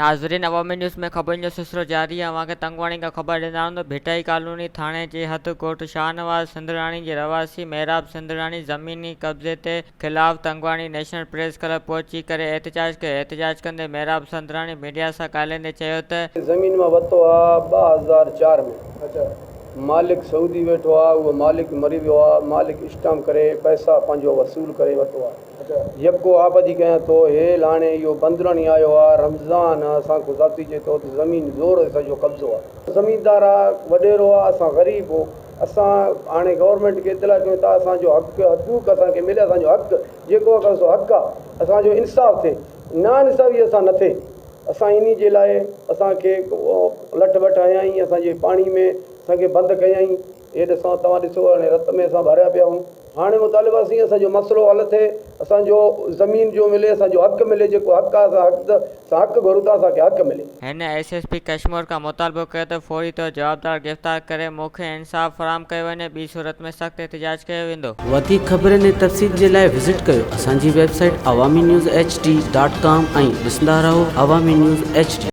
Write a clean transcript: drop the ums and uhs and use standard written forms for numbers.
नाज़रीन, अवामी न्यूज़ में खबर जो सिलसिलो जारी है। अवां खे तंगवाणी का खबर ॾिना तो भिटाई कॉलोनी थाने जे हद कोट शाहनवाज़ सिंधराणी के रवासी मेहराब सिंधराणी ज़मीनी कब्जे के खिलाफ़ तंगवाणी नेशनल प्रेस क्लब पहुंची करे एहतजाज कयो। एहतजाज कंदे मेहराब सिंधराणी मीडिया से ॻाल्हाईंदे चयो त ज़मीन में वरितो आहे 2004 में। अच्छा, मालिक सऊदी वेठो आहे, उहो मालिक मरी वियो आहे। मालिक स्टाम्प करे पैसा पंहिंजो वसूल करे वरितो आहे। यको आबादी कयां तो हे लाणे इहो बंदरणी आयो आहे, रमज़ान आहे, असां गुज़ाती चए थो त ज़मीन ज़ोर सॼो कब्ज़ो आहे। ज़मीनदार आहे, वॾेरो आहे, असां ग़रीब हो। असां हाणे गवर्नमेंट खे इतला कयूं था असांजो हक़ हक़ूक़ असांखे मिले, असांजो हक़ जेको अगरि सो हक़ आहे असांजो इंसाफ़ थिए, नाइंसाफ़ी असां न थिए। असां इन जे लाइ असांखे लठ वठ हयाईं, असांजे पाणी में असांखे बंदि कयईं। हे ॾिसो, तव्हां ॾिसो हाणे रत में असां भरिया पिया आहियूं। हाणे मुतालिबासीं असांजो मसइलो हल थिए, असांजो ज़मीन जो मिले, असांजो हक़ मिले। जेको हक़ आहे असां हक़ घुरूं था, असांखे हक़ मिले। हिन एसएसपी कश्मीर का मुतालबो कयो त फौरी तौर जवाबदार गिरफ़्तार करे मूंखे इंसाफ़ फराहम कयो वञे, ॿी सूरत में सख़्त एहतजाज कयो वेंदो। वधीक ख़बरनि ऐं तफ़सील जे लाइ विज़िट कयो असांजी वेबसाइट awamiNewsHD.com ऐं ॾिसंदा रहो अवामी न्यूज़ HD।